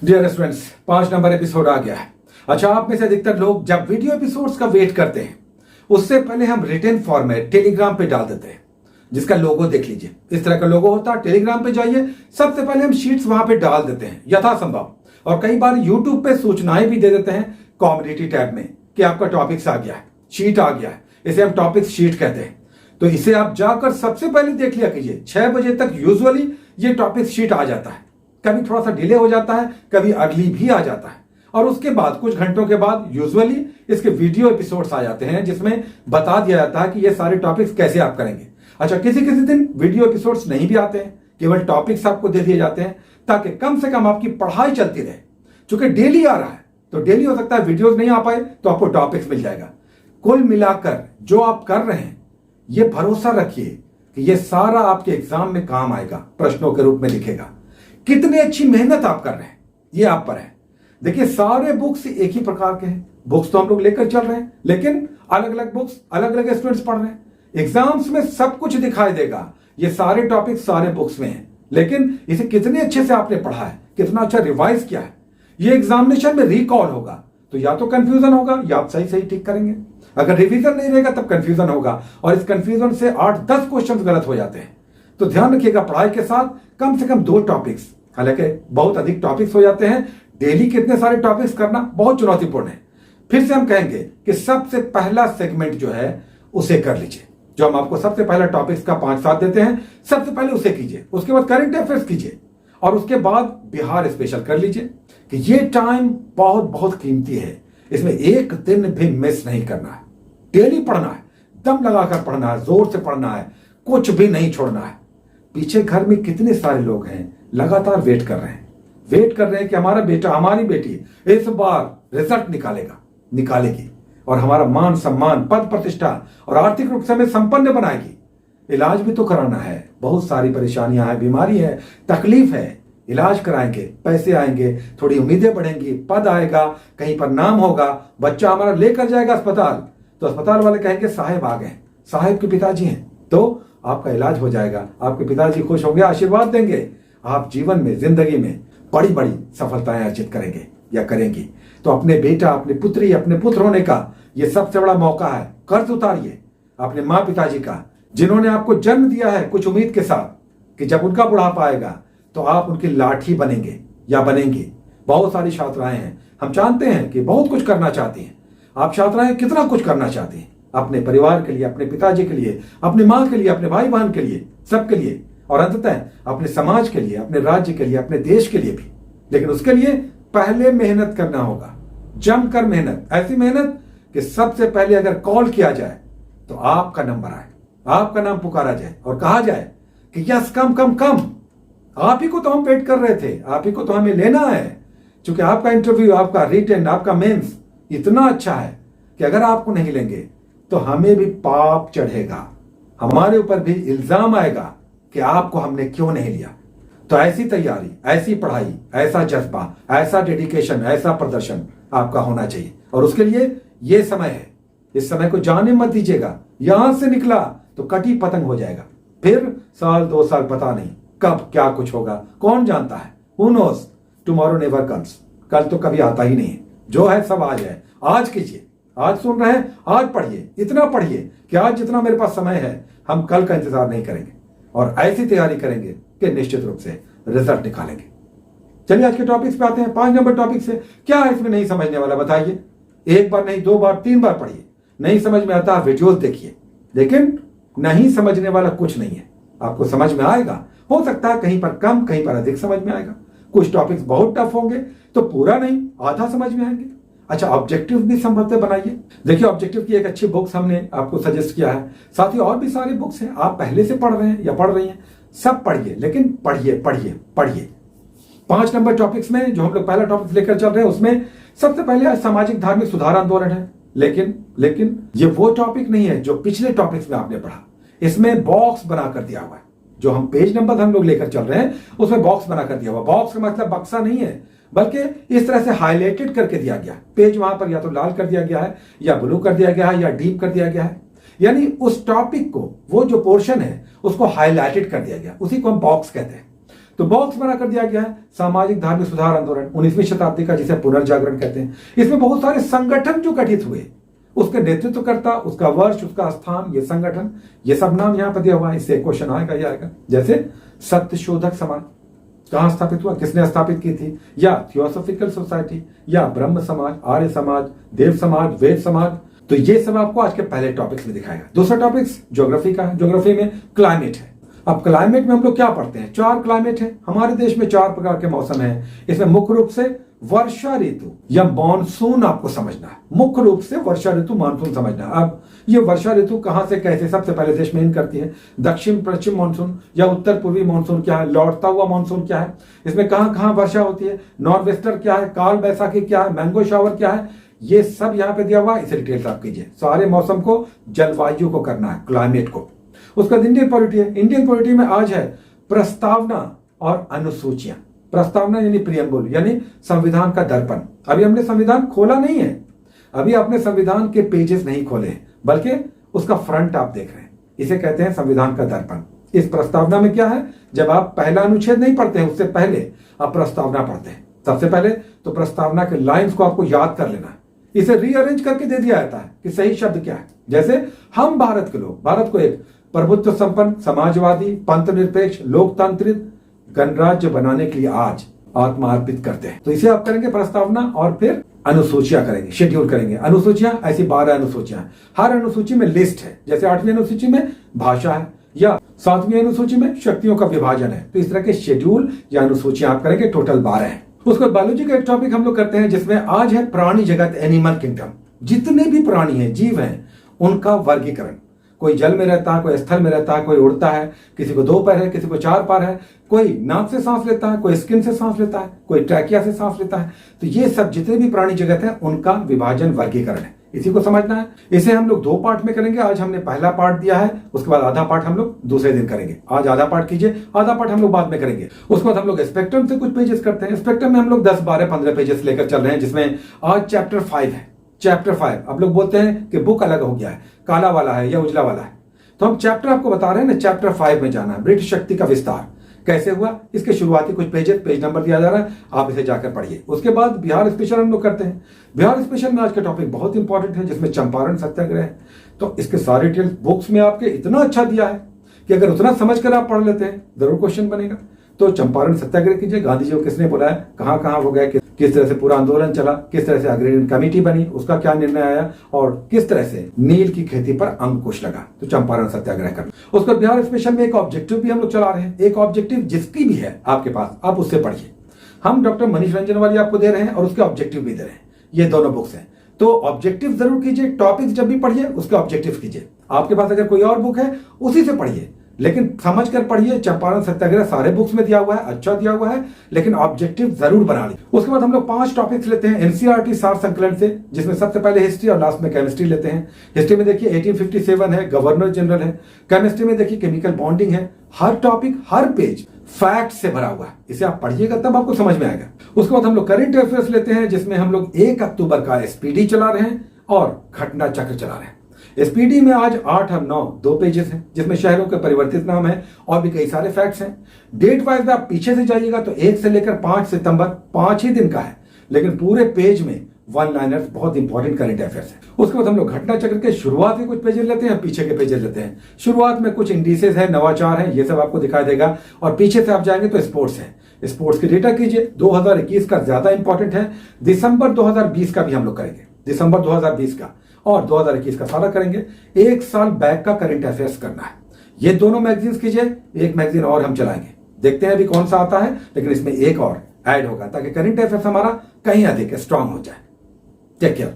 Dear students, 5 number episode आ गया है। अच्छा, आप में से अधिकतर लोग जब वीडियो एपिसोड्स का वेट करते हैं उससे पहले हम रिटन फॉर्मेट टेलीग्राम पे डाल देते हैं, जिसका लोगो देख लीजिए। इस तरह का लोगो होता है। टेलीग्राम पे जाइए, सबसे पहले हम शीट्स वहां पे डाल देते हैं यथासंभव, और कई बार यूट्यूब पे सूचनाएं भी दे देते हैं कम्युनिटी टैब में कि आपका टॉपिक्स आ गया है, शीट आ गया है। इसे हम टॉपिक्स शीट कहते हैं। तो इसे आप जाकर सबसे पहले देख लिया कीजिए। 6 बजे तक यूजुअली ये टॉपिक शीट आ जाता है। कभी थोड़ा सा डिले हो जाता है, कभी अर्ली भी आ जाता है, और उसके बाद कुछ घंटों के बाद यूजुअली इसके वीडियो एपिसोड्स आ जाते हैं, जिसमें बता दिया जाता है कि ये सारे टॉपिक्स कैसे आप करेंगे। अच्छा, किसी किसी दिन वीडियो एपिसोड्स नहीं भी आते हैं, केवल टॉपिक्स आपको दे दिए जाते हैं, ताकि कम से कम आपकी पढ़ाई चलती रहे। चूंकि डेली आ रहा है तो डेली हो सकता है वीडियोस नहीं आ पाए, तो आपको टॉपिक्स मिल जाएगा। कुल मिलाकर जो आप कर रहे हैं, ये भरोसा रखिए कि ये सारा आपके एग्जाम में काम आएगा, प्रश्नों के रूप में दिखेगा। कितनी अच्छी मेहनत आप कर रहे हैं ये आप पर है। देखिए, सारे बुक्स एक ही प्रकार के हैं। बुक्स तो हम लोग लेकर चल रहे हैं, लेकिन अलग अलग बुक्स अलग अलग स्टूडेंट्स पढ़ रहे हैं। एग्जाम्स में सब कुछ दिखाई देगा। ये सारे टॉपिक सारे बुक्स में हैं, लेकिन इसे कितने अच्छे से आपने पढ़ा है, कितना अच्छा रिवाइज किया है, ये एग्जामिनेशन में रिकॉल होगा। तो या तो कंफ्यूजन होगा या आप सही सही ठीक करेंगे। अगर रिवीजन नहीं रहेगा तब कंफ्यूजन होगा, और इस कंफ्यूजन से 8-10 क्वेश्चन गलत हो जाते हैं। तो ध्यान रखिएगा, पढ़ाई के साथ कम से कम 2 टॉपिक्स, हालांकि बहुत अधिक टॉपिक्स हो जाते हैं, डेली कितने सारे टॉपिक्स करना बहुत चुनौतीपूर्ण है। फिर से हम कहेंगे कि सबसे पहला सेगमेंट जो है उसे कर लीजिए। जो हम आपको सबसे पहला टॉपिक्स का 5-7 देते हैं, सबसे पहले उसे कीजिए। उसके बाद करंट अफेयर्स कीजिए, और उसके बाद बिहार स्पेशल कर लीजिए। कि ये टाइम बहुत बहुत कीमती है, इसमें एक दिन भी मिस नहीं करना है। डेली पढ़ना है, दम लगाकर पढ़ना है, जोर से पढ़ना है, कुछ भी नहीं छोड़ना है। पीछे घर में कितने सारे लोग हैं लगातार वेट कर रहे हैं कि हमारा बेटा हमारी बेटी इस बार रिजल्ट निकालेगी और हमारा मान सम्मान, पद प्रतिष्ठा और आर्थिक रूप से हमें संपन्न बनाएगी। इलाज भी तो कराना है, बहुत सारी परेशानियां हैं, बीमारी है, तकलीफ है। इलाज कराएंगे, पैसे आएंगे, थोड़ी उम्मीदें बढ़ेंगी, पद आएगा, कहीं पर नाम होगा, बच्चा हमारा लेकर जाएगा अस्पताल, तो अस्पताल वाले कहेंगे साहेब आ गए, साहेब के पिताजी हैं, तो आपका इलाज हो जाएगा, आपके पिताजी खुश होंगे, आशीर्वाद देंगे। आप जीवन में, जिंदगी में बड़ी बड़ी सफलताएं अर्जित करेंगे या करेंगी। तो अपने बेटा, अपने पुत्री, अपने पुत्र होने का ये सबसे बड़ा मौका है। कर्ज उतारिए अपने माँ पिताजी का, जिन्होंने आपको जन्म दिया है कुछ उम्मीद के साथ कि जब उनका बुढ़ापा आएगा तो आप उनकी लाठी बनेंगे या बनेंगी। बहुत सारी छात्राएं हैं, हम जानते हैं कि बहुत कुछ करना चाहती हैं। आप छात्राएं कितना कुछ करना चाहती हैं अपने परिवार के लिए, अपने पिताजी के लिए, अपनी माँ के लिए, अपने भाई बहन के लिए, सबके लिए, और अंततः अपने समाज के लिए, अपने राज्य के लिए, अपने देश के लिए भी। लेकिन उसके लिए पहले मेहनत करना होगा, जमकर मेहनत, ऐसी मेहनत कि सबसे पहले अगर कॉल किया जाए तो आपका नंबर आए, आपका नाम पुकारा जाए और कहा जाए कि यस, कम कम कम, आप ही को तो हम वेट कर रहे थे, आप ही को तो हमें लेना है। क्योंकि आपका इंटरव्यू, आपका रिटन, आपका मेंस इतना अच्छा है कि अगर आपको नहीं लेंगे तो हमें भी पाप चढ़ेगा, हमारे ऊपर भी इल्जाम आएगा कि आपको हमने क्यों नहीं लिया। तो ऐसी तैयारी, ऐसी पढ़ाई, ऐसा जज्बा, ऐसा डेडिकेशन, ऐसा प्रदर्शन आपका होना चाहिए। और उसके लिए ये समय है, इस समय को जाने मत दीजिएगा। यहां से निकला तो कटी पतंग हो जाएगा, फिर 1-2 साल पता नहीं कब क्या कुछ होगा, कौन जानता है। Who knows? Tomorrow never comes. कल तो कभी आता ही नहीं है। जो है सब आज है। आज कीजिए, आज सुन रहे हैं, आज पढ़िए, इतना पढ़िए कि आज जितना मेरे पास समय है हम कल का इंतजार नहीं करेंगे, और ऐसी तैयारी करेंगे कि निश्चित रूप से रिजल्ट निकालेंगे। चलिए आज के टॉपिक्स पे आते हैं। 5 नंबर टॉपिक से क्या है इसमें नहीं समझने वाला, बताइए। 1 बार नहीं, 2 बार, 3 बार पढ़िए। नहीं समझ में आता वीडियोस देखिए, लेकिन नहीं समझने वाला कुछ नहीं है, आपको समझ में आएगा। हो सकता है कहीं पर कम, कहीं पर अधिक समझ में आएगा। कुछ टॉपिक्स बहुत टफ होंगे तो पूरा नहीं, आधा समझ में आएंगे। अच्छा, ऑब्जेक्टिव भी संभवतः बनाइए। देखिए, ऑब्जेक्टिव की एक अच्छी बुक्स हमने आपको सजेस्ट किया है, साथ ही और भी सारी बुक्स हैं। आप पहले से पढ़ रहे हैं या पढ़ रही हैं, सब पढ़िए, लेकिन पढ़िए पढ़िए पढ़िए। 5 नंबर टॉपिक्स में जो हम लोग पहला टॉपिक लेकर चल रहे हैं, उसमें सबसे पहले सामाजिक धार्मिक सुधार आंदोलन है। लेकिन ये वो टॉपिक नहीं है जो पिछले टॉपिक्स में आपने पढ़ा। इसमें बॉक्स बनाकर दिया हुआ है। जो हम पेज नंबर हम लोग लेकर चल रहे हैं उसमें बॉक्स बनाकर दिया हुआ। बॉक्स का मतलब बक्सा नहीं है, बल्कि इस तरह से हाईलाइटेड करके दिया गया। पेज वहां पर या तो लाल कर दिया गया है, या ब्लू कर दिया गया है, या डीप कर दिया गया है। यानी उस टॉपिक को, वो जो पोर्शन है उसको हाईलाइटेड कर दिया गया, उसी को हम बॉक्स कहते हैं। तो बॉक्स बना कर दिया गया है सामाजिक धार्मिक सुधार आंदोलन 19वीं शताब्दी का, जिसे पुनर्जागरण कहते हैं। इसमें बहुत सारे संगठन जो गठित हुए, उसके नेतृत्वकर्ता, उसका वर्ष, उसका स्थान, ये संगठन, ये सब नाम यहां पर दिया हुआ है। इससे क्वेश्चन आएगा ही आएगा, जैसे सत्यशोधक समाज कहां स्थापित हुआ, किसने स्थापित की थी, या थियोसॉफिकल सोसाइटी, या ब्रह्म समाज, आर्य समाज, देव समाज, वेद समाज। तो ये सब आपको आज के पहले टॉपिक्स में दिखाएगा। दूसरा टॉपिक्स ज्योग्राफी का है। ज्योग्राफी में क्लाइमेट है। अब क्लाइमेट में हम लोग क्या पढ़ते हैं, 4 क्लाइमेट है हमारे देश में, 4 प्रकार के मौसम है। इसमें मुख्य रूप से वर्षा ऋतु या मानसून आपको समझना है। मुख्य रूप से वर्षा ऋतु, मानसून समझना है। अब ये वर्षा ऋतु कहां से कैसे सबसे पहले देश में इन करती है, दक्षिण पश्चिम मानसून या उत्तर पूर्वी मानसून क्या है, लौटता हुआ मानसून क्या है, इसमें कहां कहां वर्षा होती है, नॉर्थ वेस्टर क्या है, काल बैसाखी क्या है, मैंगो शावर क्या है, ये सब यहां पे दिया हुआ है। इसे डिटेल्स आप कीजिए। सारे मौसम को, जलवायु को करना है, क्लाइमेट को। उसका इंडियन पॉलिटी है। इंडियन पॉलिटी में आज है प्रस्तावना और अनुसूचियां। प्रस्तावना यानी प्रियम्बुल, यानी संविधान का दर्पण। अभी हमने संविधान खोला नहीं है, अभी आपने संविधान के पेजेस नहीं खोले, बल्कि उसका फ्रंट आप देख रहे हैं। इसे कहते हैं संविधान का दर्पण। इस प्रस्तावना में क्या है, जब आप पहला अनुच्छेद नहीं पढ़ते हैं, उससे पहले आप प्रस्तावना पढ़ते हैं। सबसे पहले तो प्रस्तावना के लाइंस को आपको याद कर लेना है। इसे रीअरेंज करके दे दिया जाता है कि सही शब्द क्या है। जैसे हम भारत के लोग भारत को एक प्रभुत्व संपन्न, समाजवादी, पंथ निरपेक्ष, लोकतांत्रिक गणराज्य बनाने के लिए आज आत्मा अर्पित करते हैं। तो इसे आप करेंगे प्रस्तावना, और फिर अनुसूचियां करेंगे, शेड्यूल करेंगे। अनुसूचियां ऐसी 12 अनुसूचियां, हर अनुसूची में लिस्ट है। जैसे 8वीं अनुसूची में भाषा है, या 7वीं अनुसूची में शक्तियों का विभाजन है। तो इस तरह के शेड्यूल या अनुसूचियां आप करेंगे, टोटल 12 है। उसके बायोलॉजी का एक टॉपिक हम लोग करते हैं, जिसमें आज है प्राणी जगत, एनिमल किंगडम। जितने भी प्राणी हैं, जीव हैं, उनका वर्गीकरण। कोई जल में रहता है, कोई स्थल में रहता है, कोई उड़ता है, किसी को 2 पैर है, किसी को 4 पैर है, कोई नाक से सांस लेता है, कोई स्किन से सांस लेता है, कोई ट्रैकिया से सांस लेता है। तो ये सब जितने भी प्राणी जगत है, उनका विभाजन, वर्गीकरण है। इसी को समझना है। इसे हम लोग 2 पार्ट में करेंगे। आज हमने पहला पार्ट दिया है, उसके बाद आधा पार्ट हम लोग दूसरे दिन करेंगे। आज आधा पार्ट कीजिए, आधा पार्ट हम लोग बाद में करेंगे। उसके बाद हम लोग स्पेक्ट्रम से कुछ पेजेस करते हैं। स्पेक्ट्रम में हम लोग 10, 12, 15 पेजेस लेकर चल रहे हैं, जिसमें आज चैप्टर 5 है। चैप्टर 5 आप लोग बोलते हैं कि बुक अलग हो गया है, काला वाला है या उजला वाला है, तो हम चैप्टर आपको बता रहे हैं ना, चैप्टर 5 में जाना है। ब्रिटिश शक्ति का विस्तार कैसे हुआ, इसके शुरुआती कुछ पेज नंबर दिया जा रहा है, आप इसे जाकर पढ़िए। उसके बाद बिहार स्पेशल हम लोग करते हैं। बिहार स्पेशल में आज का टॉपिक बहुत इंपॉर्टेंट है, जिसमें चंपारण सत्याग्रह है। तो इसके सारे डिटेल्स बुक्स में आपके इतना अच्छा दिया है कि अगर उतना समझ कर आप पढ़ लेते हैं, जरूर क्वेश्चन बनेगा। तो चंपारण सत्याग्रह कीजिए। गांधी जी को किसने बुलाया, कहां कहां हो गए, किस तरह से पूरा आंदोलन चला, किस तरह से अग्रणी कमेटी बनी, उसका क्या निर्णय आया, और किस तरह से नील की खेती पर अंकुश लगा। तो चंपारण सत्याग्रह करना। उसका बिहार स्पेशल में एक ऑब्जेक्टिव भी हम लोग चला रहे हैं। एक ऑब्जेक्टिव जिसकी भी है आपके पास, आप उससे पढ़िए। हम डॉक्टर मनीष रंजन वाली आपको दे रहे हैं, और उसके ऑब्जेक्टिव भी दे रहे हैं। ये दोनों बुक्स हैं। तो ऑब्जेक्टिव जरूर कीजिए। टॉपिक जब भी पढ़िए, उसके ऑब्जेक्टिव कीजिए। आपके पास अगर कोई और बुक है, उसी से पढ़िए, लेकिन समझ कर पढ़िए। चंपारण सत्याग्रह सारे बुक्स में दिया हुआ है, अच्छा दिया हुआ है, लेकिन ऑब्जेक्टिव जरूर बना लीजिए। उसके बाद हम लोग 5 टॉपिक्स लेते हैं एनसीईआरटी सार संकलन से, जिसमें सबसे पहले हिस्ट्री और लास्ट में केमिस्ट्री लेते हैं। हिस्ट्री में देखिए 1857 है, गवर्नर जनरल है। केमिस्ट्री में देखिए केमिकल बॉन्डिंग है। हर टॉपिक, हर पेज फैक्ट से भरा हुआ है। इसे आप पढ़िएगा तब आपको समझ में आएगा। उसके बाद हम लोग करंट अफेयर्स लेते हैं, जिसमें हम लोग 1 अक्टूबर का एसपीडी चला रहे हैं और घटना चक्र चला रहे हैं। एसपीडी में आज 8 और 9 2 पेजेस हैं, जिसमें शहरों के परिवर्तित नाम है और भी कई सारे फैक्ट्स हैं। डेट वाइज आप पीछे से जाइएगा तो 1 से लेकर 5 सितंबर 5 ही दिन का है, लेकिन पूरे पेज में 1 लाइनर्स बहुत इंपॉर्टेंट करंट अफेयर्स है। उसके बाद हम लोग घटना चक्र के शुरुआत में कुछ पेजेस लेते हैं, पीछे के पेजेस लेते हैं। शुरुआत में कुछ इंडिसेस है, नवाचार है, ये सब आपको दिखाई देगा, और पीछे से आप जाएंगे तो स्पोर्ट्स है। स्पोर्ट्स की डेटा कीजिए। 2021 का ज्यादा इंपॉर्टेंट है। दिसंबर 2020 का भी हम लोग करेंगे, दिसंबर 2020 का और 2021 का सारा करेंगे। 1 साल बैक का करंट अफेयर्स करना है। ये दोनों मैगजीन्स कीजिए। एक मैगजीन और हम चलाएंगे, देखते हैं अभी कौन सा आता है, लेकिन इसमें एक और ऐड होगा, ताकि करंट अफेयर्स हमारा कहीं अधिक स्ट्रांग हो जाए। Take care.